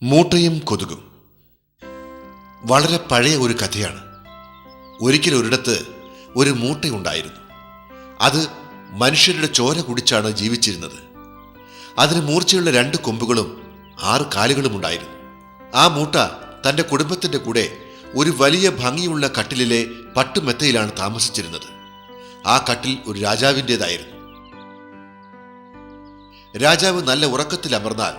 മൂട്ടയും കൊതുകും വളരെ പഴയ ഒരു കഥയാണ്. ഒരിക്കൽ ഒരിടത്ത് ഒരു മൂട്ടയുണ്ടായിരുന്നു. അത് മനുഷ്യരുടെ ചോര കുടിച്ചാണ് ജീവിച്ചിരുന്നത്. അതിന് മൂർച്ചയുള്ള 2 കൊമ്പുകളും 6 കാലുകളും ഉണ്ടായിരുന്നു. ആ മൂട്ട തൻ്റെ കുടുംബത്തിൻ്റെ കൂടെ ഒരു വലിയ ഭംഗിയുള്ള കട്ടിലിലെ പട്ടുമെത്തയിലാണ് താമസിച്ചിരുന്നത്. ആ കട്ടിൽ ഒരു രാജാവിൻ്റേതായിരുന്നു. രാജാവ് നല്ല ഉറക്കത്തിൽ അമർന്നാൽ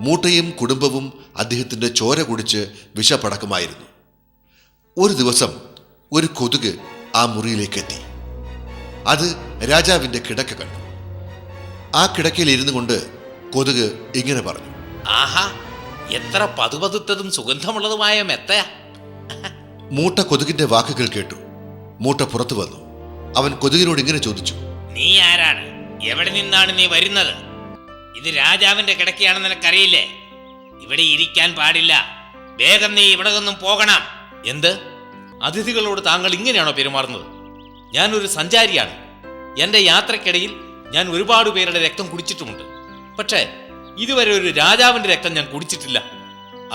മൂട്ടയും കുടുംബവും അദ്ദേഹത്തിൻ്റെ ചോര കുടിച്ച് വിശപ്പടക്കുമായിരുന്നു. ഒരു ദിവസം ഒരു കൊതുക് ആ മുറിയിലേക്കെത്തി. അത് രാജാവിൻ്റെ കിടക്ക കണ്ടു. ആ കിടക്കയിൽ ഇരുന്നു കൊണ്ട് കൊതുക് ഇങ്ങനെ പറഞ്ഞു: ആഹാ, എത്ര പതുപതുത്തതും സുഗന്ധമുള്ളതുമായ മെത്തയാ. മൂട്ട കൊതുകിന്റെ വാക്കുകൾ കേട്ടു. മൂട്ട പുറത്തു വന്നു. അവൻ കൊതുകിനോട് ഇങ്ങനെ ചോദിച്ചു: നീ ആരാണ്? എവിടെ നിന്നാണ് നീ വരുന്നത്? ഇത് രാജാവിന്റെ കിടക്കയാണെന്ന് നിനക്കറിയില്ലേ? ഇവിടെ ഇരിക്കാൻ പാടില്ല. വേഗം നീ ഇവിടെ നിന്നും പോകണം. എന്ത്? അതിഥികളോട് താങ്കൾ ഇങ്ങനെയാണോ പെരുമാറുന്നത്? ഞാനൊരു സഞ്ചാരിയാണ്. എൻ്റെ യാത്രക്കിടയിൽ ഞാൻ ഒരുപാട് പേരുടെ രക്തം കുടിച്ചിട്ടുമുണ്ട്. പക്ഷേ ഇതുവരെ ഒരു രാജാവിൻ്റെ രക്തം ഞാൻ കുടിച്ചിട്ടില്ല.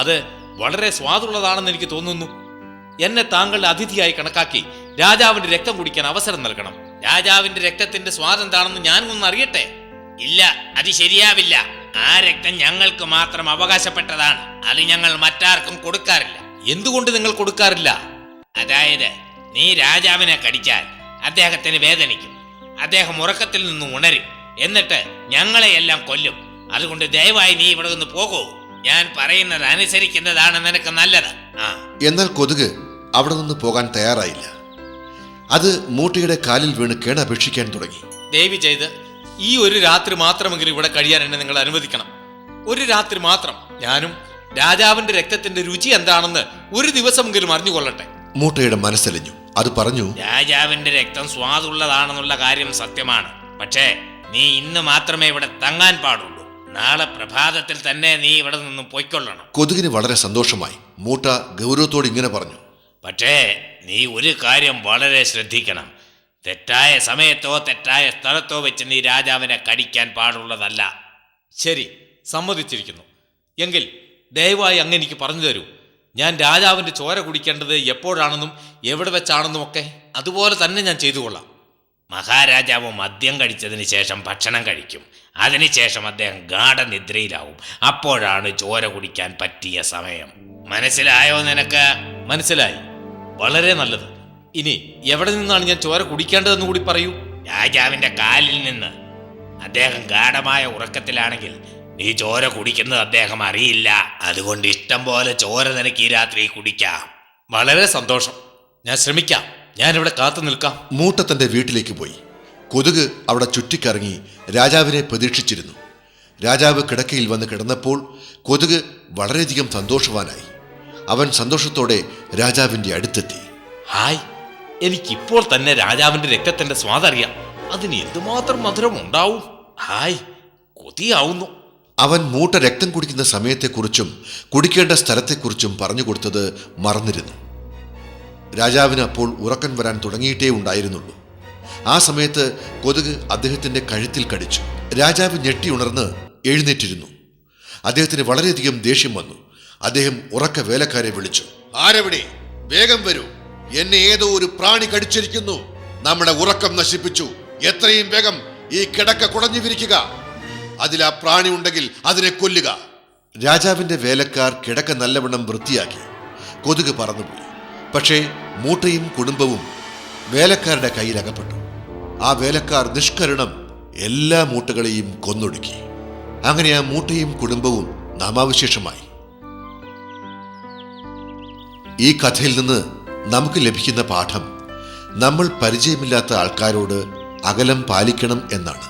അത് വളരെ സ്വാദുള്ളതാണെന്ന് എനിക്ക് തോന്നുന്നു. എന്നെ താങ്കളുടെ അതിഥിയായി കണക്കാക്കി രാജാവിന്റെ രക്തം കുടിക്കാൻ അവസരം നൽകണം. രാജാവിന്റെ രക്തത്തിന്റെ സ്വാദ് എന്താണെന്ന് ഞാനൊന്ന് അറിയട്ടെ. ഇല്ല, അത് ശരിയാവില്ല. ആ രക്തം ഞങ്ങൾക്ക് മാത്രം അവകാശപ്പെട്ടതാണ്. അത് ഞങ്ങൾ മറ്റാർക്കും കൊടുക്കാറില്ല. എന്തുകൊണ്ട് നിങ്ങൾ കൊടുക്കാറില്ല? അതായത് നീ രാജാവിനെ കടിച്ചാൽ അദ്ദേഹത്തിന് വേദനിക്കും. അദ്ദേഹം ഉറക്കത്തിൽ നിന്ന് ഉണരും. എന്നിട്ട് ഞങ്ങളെയെല്ലാം കൊല്ലും. അതുകൊണ്ട് ദയവായി നീ ഇവിടെ നിന്ന് പോകൂ. ഞാൻ പറയുന്നത് അനുസരിക്കുന്നതാണ് നിനക്ക് നല്ലത്. എന്നാൽ കൊതുക് അവിടെ നിന്ന് പോകാൻ തയ്യാറായില്ല. അത് മൂട്ടയുടെ കാലിൽ വീണ് കേണപേക്ഷിക്കാൻ തുടങ്ങി. ദയവ് ചെയ്ത് ഈ ഒരു രാത്രി മാത്രമെങ്കിലും ഇവിടെ കഴിയാൻ എന്നെ നിങ്ങൾ അനുവദിക്കണം. ഒരു രാത്രി മാത്രം. ഞാനും രാജാവിന്റെ രക്തത്തിന്റെ രുചി എന്താണെന്ന് ഒരു ദിവസമെങ്കിലും അറിഞ്ഞുകൊള്ളട്ടെ. മൂട്ടയുടെ മനസ്സലിഞ്ഞു. അത് പറഞ്ഞു: രാജാവിന്റെ രക്തം സ്വാദുള്ളതാണെന്നുള്ള കാര്യം സത്യമാണ്. പക്ഷേ നീ ഇന്ന് മാത്രമേ ഇവിടെ തങ്ങാൻ പാടുള്ളൂ. നാളെ പ്രഭാതത്തിൽ തന്നെ നീ ഇവിടെ നിന്നും പോയിക്കൊള്ളണം. കൊതുകിന് വളരെ സന്തോഷമായി. മൂട്ട ഗൗരവത്തോട് ഇങ്ങനെ പറഞ്ഞു: പക്ഷേ നീ ഒരു കാര്യം വളരെ ശ്രദ്ധിക്കണം. തെറ്റായ സമയത്തോ തെറ്റായ സ്ഥലത്തോ വെച്ച് നീ രാജാവിനെ കടിക്കാൻ പാടുള്ളതല്ല. ശരി, സമ്മതിച്ചിരിക്കുന്നു. എങ്കിൽ ദയവായി അങ്ങ് എനിക്ക് പറഞ്ഞു തരൂ. ഞാൻ രാജാവിൻ്റെ ചോര കുടിക്കേണ്ടത് എപ്പോഴാണെന്നും എവിടെ വെച്ചാണെന്നും ഒക്കെ അതുപോലെ തന്നെ ഞാൻ ചെയ്തു കൊള്ളാം. മഹാരാജാവ് മദ്യം കഴിച്ചതിന് ശേഷം ഭക്ഷണം കഴിക്കും. അതിനുശേഷം അദ്ദേഹം ഗാഠനിദ്രയിലാവും. അപ്പോഴാണ് ചോര കുടിക്കാൻ പറ്റിയ സമയം. മനസ്സിലായോ നിനക്ക്? മനസ്സിലായി. വളരെ നല്ലത്. ഇനി എവിടെ നിന്നാണ് ഞാൻ ചോര കുടിക്കേണ്ടതെന്ന് കൂടി പറയൂ. രാജാവിന്റെ കാലിൽ നിന്ന്. അദ്ദേഹം ഗാഠമായ ഉറക്കത്തിലാണെങ്കിൽ നീ ചോര കുടിക്കുന്നത് അദ്ദേഹം അറിയില്ല. അതുകൊണ്ട് ഇഷ്ടം പോലെ ചോര നിനക്ക് ഈ രാത്രി കുടിക്കാം. വളരെ സന്തോഷം. ഞാൻ ശ്രമിക്കാം. ഞാനിവിടെ കാത്തു നിൽക്കാം. മൂട്ട തന്റെ വീട്ടിലേക്ക് പോയി. കൊതുക് അവിടെ ചുറ്റിക്കറങ്ങി രാജാവിനെ പ്രതീക്ഷിച്ചിരുന്നു. രാജാവ് കിടക്കയിൽ വന്ന് കിടന്നപ്പോൾ കൊതുക് വളരെയധികം സന്തോഷവാനായി. അവൻ സന്തോഷത്തോടെ രാജാവിൻ്റെ അടുത്തെത്തി. ഹായ്, എനിക്കിപ്പോൾ തന്നെ രാജാവിന്റെ രക്തത്തിന്റെ സ്വാദറിയാം. അതിന് എന്തുമാത്രം മധുരം ഉണ്ടാവും. ഹായ്, കൊതിയാവുന്നു. അവൻ മൂട്ട രക്തം കുടിക്കുന്ന സമയത്തെക്കുറിച്ചും കുടിക്കേണ്ട സ്ഥലത്തെക്കുറിച്ചും പറഞ്ഞു കൊടുത്തത് മറന്നിരുന്നു. രാജാവിന് അപ്പോൾ ഉറക്കം വരാൻ തുടങ്ങിയിട്ടേ ഉണ്ടായിരുന്നുള്ളൂ. ആ സമയത്ത് കൊതുക് അദ്ദേഹത്തിന്റെ കഴുത്തിൽ കടിച്ചു. രാജാവ് ഞെട്ടി ഉണർന്ന് എഴുന്നേറ്റിരുന്നു. അദ്ദേഹത്തിന് വളരെയധികം ദേഷ്യം വന്നു. അദ്ദേഹം ഉറക്ക വേലക്കാരെ വിളിച്ചു: ആരെവിടെ? വേഗം വരൂ. എന്നെ ഏതോ ഒരു പ്രാണി കടിച്ചിരിക്കുന്നു. നമ്മുടെ ഉറക്കം നശിപ്പിച്ചു. എത്രയും വേഗം ഈ കിടക്ക കുടഞ്ഞു വിരിക്കുക. അതിൽ ആ പ്രാണി ഉണ്ടെങ്കിൽ അതിനെ കൊല്ലുക. രാജാവിന്റെ വേലക്കാർ കിടക്ക നല്ലവണ്ണം വൃത്തിയാക്കി. കൊതുക് പറന്നുപോയി. പക്ഷേ മൂട്ടയും കുടുംബവും വേലക്കാരുടെ കയ്യിൽ അകപ്പെട്ടു. ആ വേലക്കാർ നിഷ്കരുണം എല്ലാ മൂട്ടകളെയും കൊന്നൊടുക്കി. അങ്ങനെ ആ മൂട്ടയും കുടുംബവും നാമാവശേഷമായി. ഈ കഥയിൽ നിന്ന് നമുക്ക് ലഭിക്കുന്ന പാഠം നമ്മൾ പരിചയമില്ലാത്ത ആൾക്കാരോട് അകലം പാലിക്കണം എന്നാണ്.